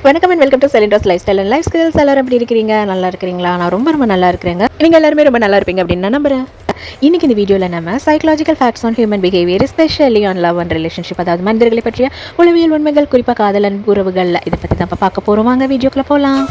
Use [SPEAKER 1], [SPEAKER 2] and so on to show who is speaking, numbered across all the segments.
[SPEAKER 1] வணக்கம் and welcome to செலிண்டர்ஸ் life style and life skills. எல்லாரும் எப்படி இருக்கிறீங்க? நல்லா இருக்கிறீங்களா? நான் ரொம்ப நல்லா இருக்கிறேங்க. நீங்கள் எல்லாருமே ரொம்ப நல்லா இருப்பீங்க அப்படின்னு நான் நம்புறேன். இன்னைக்கு இந்த வீடியோவில் நம்ம psychological facts on human behaviour, specially on love and relationship, அதாவது மனிதர்களை பற்றிய உளவியல் உண்மைகள், குறிப்பாக காதல் அண்ட் உறவுகள், இதை பற்றி தான் பார்க்க போகிறோம். வாங்க வீடியோக்குள்ளே போகலாம்.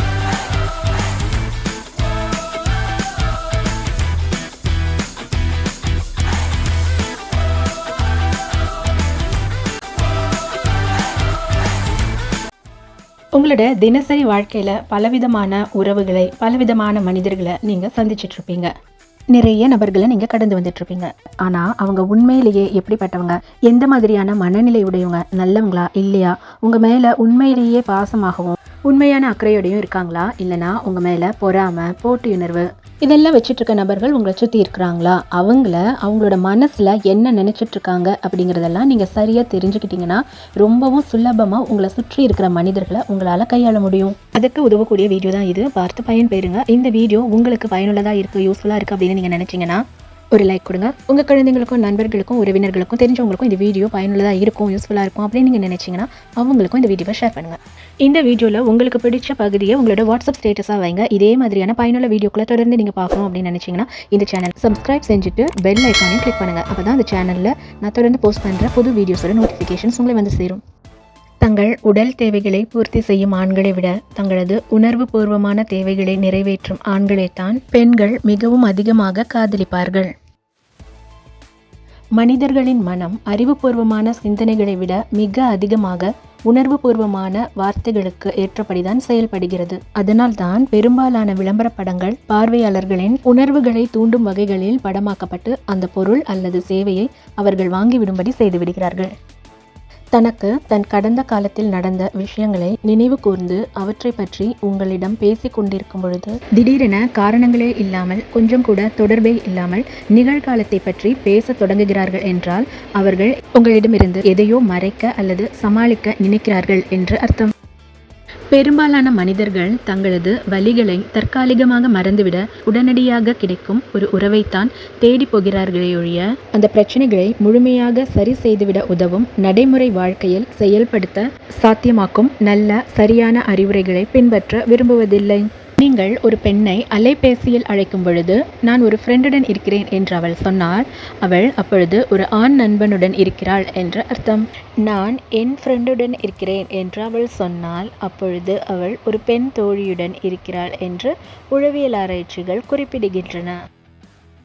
[SPEAKER 1] உங்களோட தினசரி வாழ்க்கையில் பலவிதமான உறவுகளை, பலவிதமான மனிதர்களை நீங்கள் சந்திச்சிட்ருப்பீங்க. நிறைய நபர்களை நீங்கள் கடந்து வந்துட்டுருப்பீங்க. ஆனால் அவங்க உண்மையிலேயே எப்படிப்பட்டவங்க, எந்த மாதிரியான மனநிலை உடையவங்க, நல்லவங்களா இல்லையா, உங்கள் மேலே உண்மையிலேயே பாசமாகவும் உண்மையான அக்கறையோடையும் இருக்காங்களா, இல்லைனா உங்கள் மேலே பொறாமை, போட்டியுணர்வு இதெல்லாம் வச்சிட்ருக்க நபர்கள் உங்களை சுற்றி இருக்கிறாங்களா, அவங்களோட மனசில் என்ன நினச்சிட்ருக்காங்க அப்படிங்கிறதெல்லாம் நீங்கள் சரியாக தெரிஞ்சுக்கிட்டிங்கன்னா ரொம்பவும் சுலபமாக உங்களை சுற்றி இருக்கிற மனிதர்களை உங்களால் கையாள முடியும். அதுக்கு உதவக்கூடிய வீடியோ தான் இது. பார்த்து பயன்பெறுங்க. இந்த வீடியோ உங்களுக்கு பயனுள்ளதாக இருக்குது, யூஸ்ஃபுல்லாக இருக்குது அப்படின்னு நீங்கள் நினச்சிங்கன்னா ஒரு லைக் கொடுங்க. உங்கள் குழந்தைங்களுக்கும், நண்பர்களுக்கும், உறவினர்களுக்கும், தெரிஞ்சவங்களுக்கும் இந்த வீடியோ பயனுள்ளதாக இருக்கும், யூஸ்ஃபுல்லாக இருக்கும் அப்படின்னு நீங்கள் நினச்சிங்கன்னா அவங்களுக்கும் இந்த வீடியோவை ஷேர் பண்ணுங்கள். இந்த வீடியோவில் உங்களுக்கு பிடிச்ச பகுதியை உங்களோட வாட்ஸ்அப் ஸ்டேட்டஸாக வைங்க. இதே மாதிரியான பயனுள்ள வீடியோக்களை தொடர்ந்து நீங்கள் பார்க்கணும் அப்படின்னு நினச்சிங்கன்னா இந்த சேனல் சப்ஸ்கிரைப் செஞ்சுட்டு பெல் ஐக்கானையும் கிளிக் பண்ணுங்கள். அப்போ தான் அந்த சேனலில் நான் தொடர்ந்து போஸ்ட் பண்ணுற புது வீடியோஸோட நோட்டிஃபிகேஷன்ஸ் உங்களை வந்து சேரும். தங்கள் உடல் தேவைகளை பூர்த்தி செய்யும் ஆண்களை விட தங்களது உணர்வு பூர்வமான தேவைகளை நிறைவேற்றும் ஆண்களைத்தான் பெண்கள் மிகவும் அதிகமாக காதலிப்பார்கள். மனிதர்களின் மனம் அறிவுபூர்வமான சிந்தனைகளை விட மிக அதிகமாக உணர்வுபூர்வமான வார்த்தைகளுக்கு ஏற்றபடிதான் செயல்படுகிறது. அதனால்தான் பெரும்பாலான விளம்பர படங்கள் பார்வையாளர்களின் உணர்வுகளை தூண்டும் வகைகளில் படமாக்கப்பட்டு அந்த பொருள் அல்லது சேவையை அவர்கள் வாங்கிவிடும்படி செய்துவிடுகிறார்கள். தனக்கு தன் கடந்த காலத்தில் நடந்த விஷயங்களை நினைவு கூர்ந்து அவற்றை பற்றி உங்களிடம் பேசி கொண்டிருக்கும் பொழுது திடீரென காரணங்களே இல்லாமல், கொஞ்சம் கூட தொடர்பே இல்லாமல் நிகழ்காலத்தை பற்றி பேச தொடங்குகிறார்கள் என்றால் அவர்கள் உங்களிடமிருந்து எதையோ மறைக்க அல்லது சமாளிக்க நினைக்கிறார்கள் என்று அர்த்தம். பெரும்பாலான மனிதர்கள் தங்களது வலிகளை தற்காலிகமாக மறந்துவிட உடனடியாக கிடைக்கும் ஒரு உறவைத்தான் தேடி போகிறார்களே ஒழிய அந்த பிரச்சனைகளை முழுமையாக சரி செய்துவிட உதவும், நடைமுறை வாழ்க்கையில் செயல்படுத்த சாத்தியமாக்கும் நல்ல சரியான அறிவுரைகளை பின்பற்ற விரும்புவதில்லை. நீங்கள் ஒரு பெண்ணை அலைபேசியில் அழைக்கும் பொழுது நான் ஒரு ஃப்ரெண்டுடன் இருக்கிறேன் என்று அவள் சொன்னால் அவள் அப்பொழுது ஒரு ஆண் நண்பனுடன் இருக்கிறாள் என்று அர்த்தம். நான் என் ஃப்ரெண்டுடன் இருக்கிறேன் என்று அவள் சொன்னால் அப்பொழுது அவள் ஒரு பெண் தோழியுடன் இருக்கிறாள் என்று உளவியல் ஆராய்ச்சிகள் குறிப்பிடுகின்றன.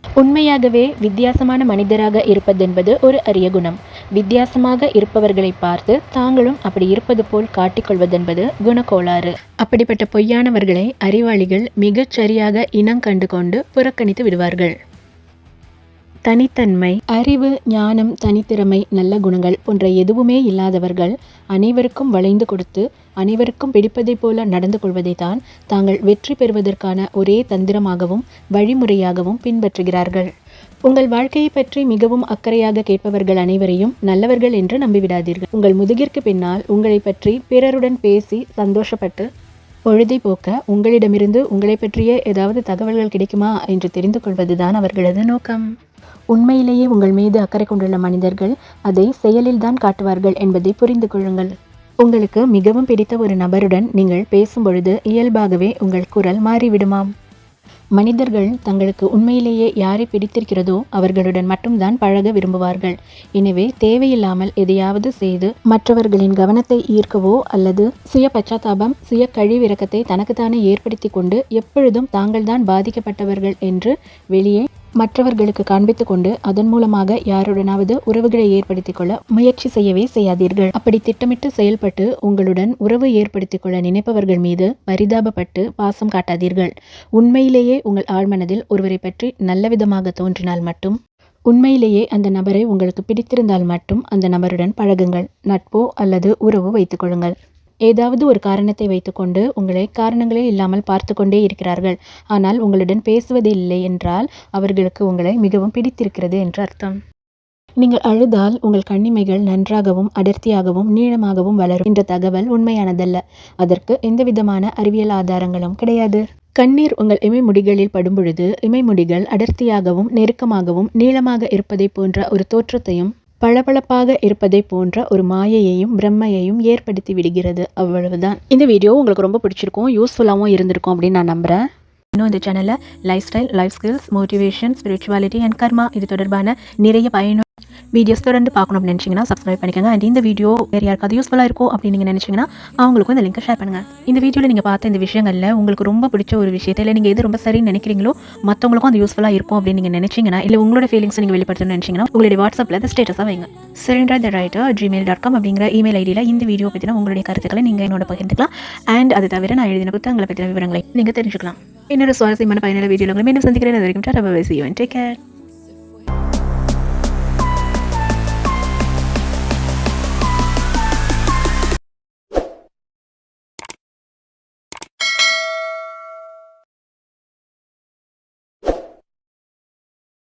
[SPEAKER 1] உண்மையாகவே வித்தியாசமான மனிதராக இருப்பதென்பது ஒரு அரிய குணம். வித்தியாசமாக இருப்பவர்களை பார்த்து தாங்களும் அப்படி இருப்பது போல் காட்டிக்கொள்வதென்பது குணக்கோளாறு. அப்படிப்பட்ட பொய்யானவர்களை அறிவாளிகள் மிகச் சரியாக இனம் கண்டு கொண்டு புறக்கணித்து விடுவார்கள். தனித்தன்மை, அறிவு, ஞானம், தனித்திறமை, நல்ல குணங்கள் போன்ற எதுவுமே இல்லாதவர்கள் அனைவருக்கும் வளைந்து கொடுத்து அனைவருக்கும் பிடிப்பதை போல நடந்து கொள்வதை தான் தாங்கள் வெற்றி பெறுவதற்கான ஒரே தந்திரமாகவும் வழிமுறையாகவும் பின்பற்றுகிறார்கள். உங்கள் வாழ்க்கையை பற்றி மிகவும் அக்கறையாக கேட்பவர்கள் அனைவரையும் நல்லவர்கள் என்று நம்பிவிடாதீர்கள். உங்கள் முதுகிற்கு பின்னால் உங்களை பற்றி பிறருடன் பேசி சந்தோஷப்பட்டு பொழுதை போக்க உங்களிடமிருந்து உங்களை பற்றிய ஏதாவது தகவல்கள் கிடைக்குமா என்று தெரிந்து கொள்வதுதான் அவர்களது நோக்கம். உண்மையிலேயே உங்கள் மீது அக்கறை கொண்டுள்ள மனிதர்கள் அதை செயலில் தான் காட்டுவார்கள் என்பதை புரிந்து கொள்ளுங்கள். உங்களுக்கு மிகவும் பிடித்த ஒரு நபருடன் நீங்கள் பேசும் பொழுது இயல்பாகவே உங்கள் குரல் மாறிவிடுமாம். மனிதர்கள் தங்களுக்கு உண்மையிலேயே யாரை பிடித்திருக்கிறதோ அவர்களுடன் மட்டும்தான் பழக விரும்புவார்கள். எனவே தேவையில்லாமல் எதையாவது செய்து மற்றவர்களின் கவனத்தை ஈர்க்கவோ அல்லது சுய பச்சாத்தாபம், சுய கழிவிறக்கத்தை தனக்குத்தானே ஏற்படுத்தி கொண்டு எப்பொழுதும் தாங்கள்தான் பாதிக்கப்பட்டவர்கள் என்று வெளியே மற்றவர்களுக்கு காண்பித்து கொண்டு அதன் மூலமாக யாருடனாவது உறவுகளை ஏற்படுத்திக் கொள்ள முயற்சி செய்யவே செய்யாதீர்கள். அப்படி திட்டமிட்டு செயல்பட்டு உங்களுடன் உறவு ஏற்படுத்திக் கொள்ள நினைப்பவர்கள் மீது பரிதாபப்பட்டு பாசம் காட்டாதீர்கள். உண்மையிலேயே உங்கள் ஆழ்மனதில் ஒருவரை பற்றி நல்ல விதமாக தோன்றினால் மட்டும், உண்மையிலேயே அந்த நபரை உங்களுக்கு பிடித்திருந்தால் மட்டும் அந்த நபருடன் பழகுங்கள். நட்போ அல்லது உறவோ வைத்துக் கொள்ளுங்கள். ஏதாவது ஒரு காரணத்தை வைத்துக்கொண்டு உங்களை காரணங்களே இல்லாமல் பார்த்து கொண்டே இருக்கிறார்கள், ஆனால் உங்களுடன் பேசுவதே இல்லை என்றால் அவர்களுக்கு உங்களை மிகவும் பிடித்திருக்கிறது என்று அர்த்தம். நீங்கள் அழுதால் உங்கள் கண்ணிமைகள் நன்றாகவும் அடர்த்தியாகவும் நீளமாகவும் வளரும் என்ற தகவல் உண்மையானதல்ல. அதற்கு எந்தவிதமான அறிவியல் ஆதாரங்களும் கிடையாது. கண்ணீர் உங்கள் இமைமுடிகளில் படும்பொழுது இமைமுடிகள் அடர்த்தியாகவும் நெருக்கமாகவும் நீளமாக இருப்பதை போன்ற ஒரு தோற்றத்தையும் பளபளப்பாக இருப்பதை போன்ற ஒரு மாயையையும் பிரம்மையையும் ஏற்படுத்தி விடுகிறது. அவ்வளவுதான். இந்த வீடியோ உங்களுக்கு ரொம்ப பிடிச்சிருக்கும், யூஸ்ஃபுல்லாகவும் இருந்திருக்கும் அப்படின்னு நான் நம்புகிறேன். இன்னும் இந்த சேனலில் life style, life skills, motivation, spirituality and கர்மா இது தொடர்பான நிறைய பயனுள்ள வீடியோஸ் தொடர்ந்து பார்க்கணும் அப்படின்னு நினச்சிங்கன்னா சப்ஸ்கிரைப் பண்ணிக்கோங்க. அண்ட் இந்த வீடியோ வேறு யாருக்காவது யூஸ்ஃபுல்லாக இருக்கும் அப்படின்னு நீங்கள் நினச்சிங்கன்னா அவங்களுக்கும் இந்த லிங்கை ஷேர் பண்ணுங்கள். இந்த வீடியோவில் நீங்கள் பார்த்த இந்த விஷயங்களில் உங்களுக்கு ரொம்ப பிடிச்ச ஒரு விஷயத்தை இல்லை நீங்கள் எது ரொம்ப சரின்னு நினைக்கிறீங்களோ மற்றவங்களுக்கும் அது யூஸ்ஃபுல்லாக இருக்கும் அப்படின்னு நீங்கள் நினச்சிங்கன்னா இல்லை உங்களோட ஃபீலிங்ஸ் நீங்கள் வெளிப்படுத்தணும்னு நினச்சிங்கன்னா உங்களுடைய வாட்ஸ்அப்பில் அதை ஸ்டேட்டஸாக வைங்க. surrender@gmail.com அப்படிங்கிற இமெயில் ஐடியில் இந்த வீடியோ பற்றின உங்களுடைய கருத்துக்களை நீங்கள் என்னோட பகிர்ந்துக்கலாம். அண்ட் அது தவிர நான் எழுதின புத்தகங்களை பற்றின விவரங்களை நீங்கள் தெரிஞ்சுக்கலாம். இன்னொரு சுவாரஸ்யமான பயனுள்ள வீடியோவில் உங்களை மீண்டும் சந்திக்கிறேன். அது வரைக்கும் டேக் கேர்.